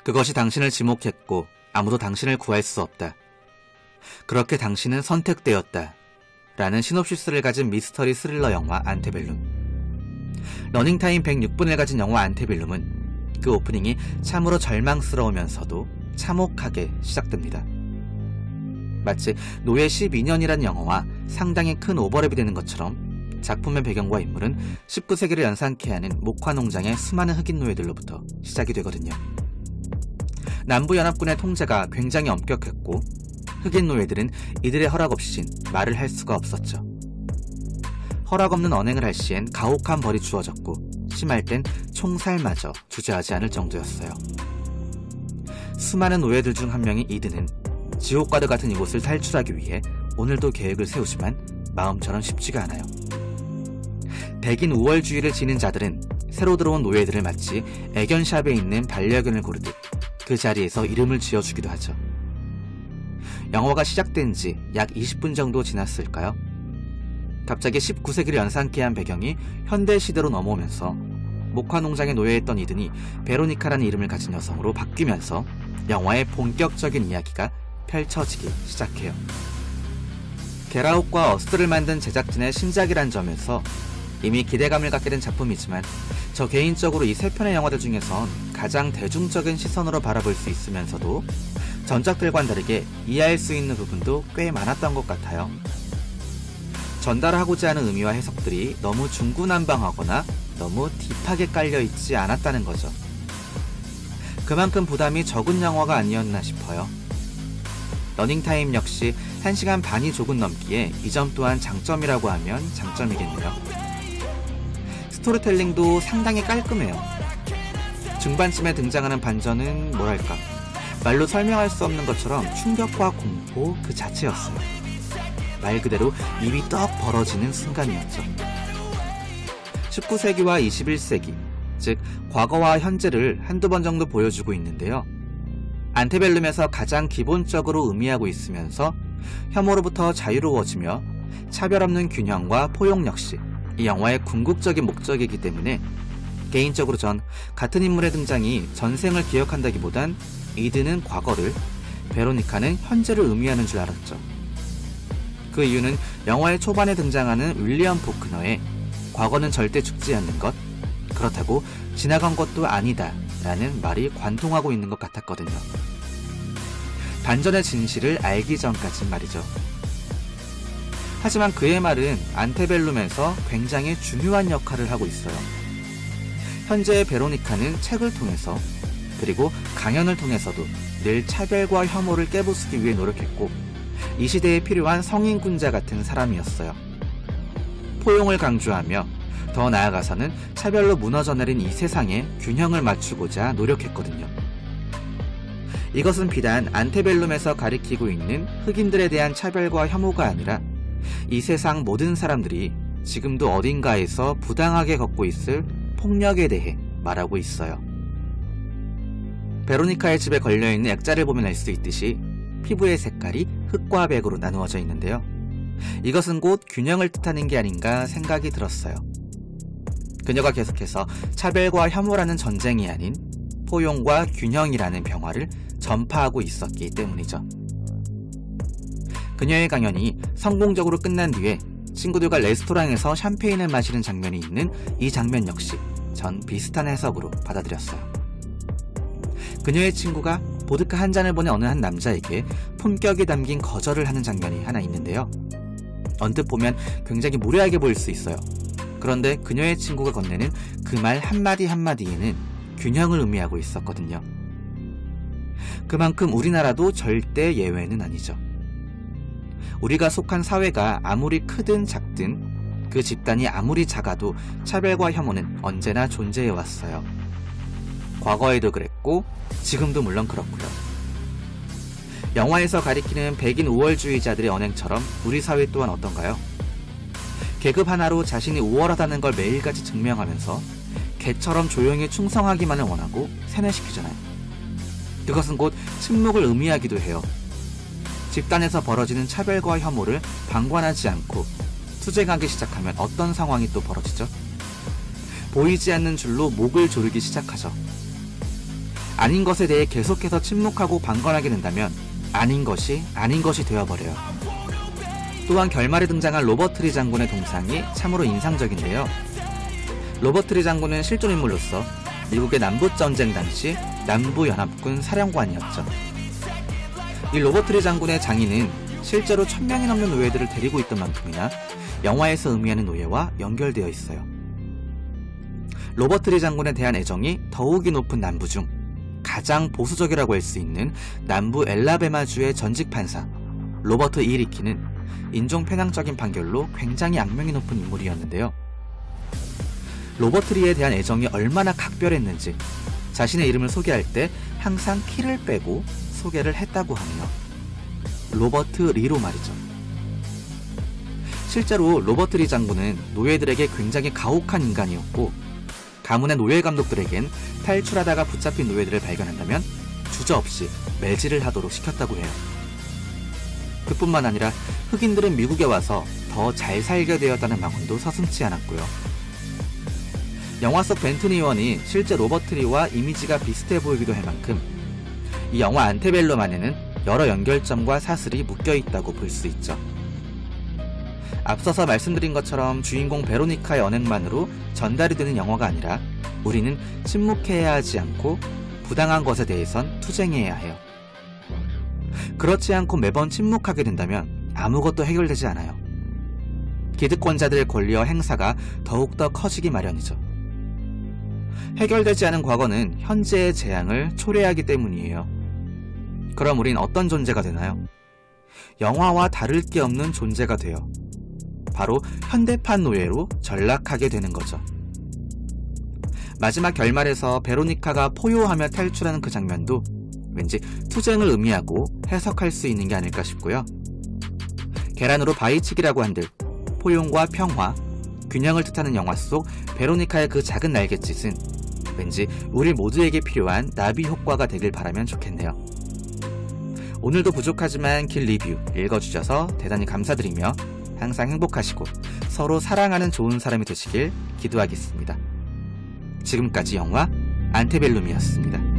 그것이 당신을 지목했고 아무도 당신을 구할 수 없다. 그렇게 당신은 선택되었다. 라는 시놉시스를 가진 미스터리 스릴러 영화 안테벨룸. 러닝타임 106분을 가진 영화 안테벨룸은 그 오프닝이 참으로 절망스러우면서도 참혹하게 시작됩니다. 마치 노예 12년이라는 영화와 상당히 큰 오버랩이 되는 것처럼 작품의 배경과 인물은 19세기를 연상케 하는 목화농장의 수많은 흑인 노예들로부터 시작이 되거든요. 남부연합군의 통제가 굉장히 엄격했고 흑인 노예들은 이들의 허락 없인 말을 할 수가 없었죠. 허락 없는 언행을 할 시엔 가혹한 벌이 주어졌고 심할 땐 총살마저 주저하지 않을 정도였어요. 수많은 노예들 중 한 명인 이드는 지옥과도 같은 이곳을 탈출하기 위해 오늘도 계획을 세우지만 마음처럼 쉽지가 않아요. 백인 우월주의를 지닌 자들은 새로 들어온 노예들을 마치 애견샵에 있는 반려견을 고르듯 그 자리에서 이름을 지어주기도 하죠. 영화가 시작된 지 약 20분 정도 지났을까요? 갑자기 19세기를 연상케 한 배경이 현대시대로 넘어오면서 목화농장의 노예였던 이든이 베로니카라는 이름을 가진 여성으로 바뀌면서 영화의 본격적인 이야기가 펼쳐지기 시작해요. 겟아웃과 어스를 만든 제작진의 신작이란 점에서 이미 기대감을 갖게 된 작품이지만 저 개인적으로 이 세 편의 영화들 중에선 가장 대중적인 시선으로 바라볼 수 있으면서도 전작들과는 다르게 이해할 수 있는 부분도 꽤 많았던 것 같아요. 전달하고자 하는 의미와 해석들이 너무 중구난방하거나 너무 딥하게 깔려있지 않았다는 거죠. 그만큼 부담이 적은 영화가 아니었나 싶어요. 러닝타임 역시 1시간 반이 조금 넘기에 이 점 또한 장점이라고 하면 장점이겠네요. 스토리텔링도 상당히 깔끔해요. 중반쯤에 등장하는 반전은 뭐랄까 말로 설명할 수 없는 것처럼 충격과 공포 그 자체였어요. 말 그대로 입이 떡 벌어지는 순간이었죠. 19세기와 21세기, 즉 과거와 현재를 한두 번 정도 보여주고 있는데요. 안테벨룸에서 가장 기본적으로 의미하고 있으면서 혐오로부터 자유로워지며 차별 없는 균형과 포용 역시 이 영화의 궁극적인 목적이기 때문에 개인적으로 전 같은 인물의 등장이 전생을 기억한다기보단 이드는 과거를, 베로니카는 현재를 의미하는 줄 알았죠. 그 이유는 영화의 초반에 등장하는 윌리엄 포크너의 과거는 절대 죽지 않는 것, 그렇다고 지나간 것도 아니다 라는 말이 관통하고 있는 것 같았거든요. 반전의 진실을 알기 전까진 말이죠. 하지만 그의 말은 안테벨룸에서 굉장히 중요한 역할을 하고 있어요. 현재의 베로니카는 책을 통해서 그리고 강연을 통해서도 늘 차별과 혐오를 깨부수기 위해 노력했고 이 시대에 필요한 성인군자 같은 사람이었어요. 포용을 강조하며 더 나아가서는 차별로 무너져 내린 이 세상에 균형을 맞추고자 노력했거든요. 이것은 비단 안테벨룸에서 가리키고 있는 흑인들에 대한 차별과 혐오가 아니라 이 세상 모든 사람들이 지금도 어딘가에서 부당하게 겪고 있을 폭력에 대해 말하고 있어요. 베로니카의 집에 걸려있는 액자를 보면 알 수 있듯이 피부의 색깔이 흑과 백으로 나누어져 있는데요. 이것은 곧 균형을 뜻하는 게 아닌가 생각이 들었어요. 그녀가 계속해서 차별과 혐오라는 전쟁이 아닌 포용과 균형이라는 평화를 전파하고 있었기 때문이죠. 그녀의 강연이 성공적으로 끝난 뒤에 친구들과 레스토랑에서 샴페인을 마시는 장면이 있는 이 장면 역시 전 비슷한 해석으로 받아들였어요. 그녀의 친구가 보드카 한 잔을 보낸 어느 한 남자에게 품격이 담긴 거절을 하는 장면이 하나 있는데요. 언뜻 보면 굉장히 무례하게 보일 수 있어요. 그런데 그녀의 친구가 건네는 그 말 한마디 한마디에는 균형을 의미하고 있었거든요. 그만큼 우리나라도 절대 예외는 아니죠. 우리가 속한 사회가 아무리 크든 작든 그 집단이 아무리 작아도 차별과 혐오는 언제나 존재해왔어요. 과거에도 그랬고 지금도 물론 그렇고요. 영화에서 가리키는 백인 우월주의자들의 언행처럼 우리 사회 또한 어떤가요? 계급 하나로 자신이 우월하다는 걸 매일같이 증명하면서 개처럼 조용히 충성하기만을 원하고 세뇌시키잖아요. 그것은 곧 침묵을 의미하기도 해요. 집단에서 벌어지는 차별과 혐오를 방관하지 않고 투쟁하기 시작하면 어떤 상황이 또 벌어지죠? 보이지 않는 줄로 목을 조르기 시작하죠. 아닌 것에 대해 계속해서 침묵하고 방관하게 된다면 아닌 것이 되어버려요. 또한 결말에 등장한 로버트 리 장군의 동상이 참으로 인상적인데요. 로버트 리 장군은 실존인물로서 미국의 남북전쟁 당시 남부연합군 사령관이었죠. 이 로버트 리 장군의 장인은 실제로 1000명이 넘는 노예들을 데리고 있던 만큼이나 영화에서 의미하는 노예와 연결되어 있어요. 로버트 리 장군에 대한 애정이 더욱이 높은 남부 중 가장 보수적이라고 할 수 있는 남부 엘라베마주의 전직 판사 로버트 E. 리키는 인종 편향적인 판결로 굉장히 악명이 높은 인물이었는데요. 로버트 리에 대한 애정이 얼마나 각별했는지 자신의 이름을 소개할 때 항상 키를 빼고 소개를 했다고 하네요. 로버트 리로 말이죠. 실제로 로버트 리 장군은 노예들에게 굉장히 가혹한 인간이었고 가문의 노예 감독들에겐 탈출하다가 붙잡힌 노예들을 발견한다면 주저없이 매질을 하도록 시켰다고 해요. 그뿐만 아니라 흑인들은 미국에 와서 더 잘 살게 되었다는 망언도 서슴지 않았고요. 영화 속 벤튼 의원이 실제 로버트 리와 이미지가 비슷해 보이기도 할 만큼 이 영화 안테벨룸 안에는 여러 연결점과 사슬이 묶여있다고 볼 수 있죠. 앞서서 말씀드린 것처럼 주인공 베로니카의 언행만으로 전달이 되는 영화가 아니라 우리는 침묵해야 하지 않고 부당한 것에 대해선 투쟁해야 해요. 그렇지 않고 매번 침묵하게 된다면 아무것도 해결되지 않아요. 기득권자들의 권리와 행사가 더욱더 커지기 마련이죠. 해결되지 않은 과거는 현재의 재앙을 초래하기 때문이에요. 그럼 우린 어떤 존재가 되나요? 영화와 다를 게 없는 존재가 돼요. 바로 현대판 노예로 전락하게 되는 거죠. 마지막 결말에서 베로니카가 포효하며 탈출하는 그 장면도 왠지 투쟁을 의미하고 해석할 수 있는 게 아닐까 싶고요. 계란으로 바위치기라고 한들 포용과 평화, 균형을 뜻하는 영화 속 베로니카의 그 작은 날갯짓은 왠지 우리 모두에게 필요한 나비 효과가 되길 바라면 좋겠네요. 오늘도 부족하지만 길 리뷰 읽어주셔서 대단히 감사드리며 항상 행복하시고 서로 사랑하는 좋은 사람이 되시길 기도하겠습니다. 지금까지 영화 안테벨룸이었습니다.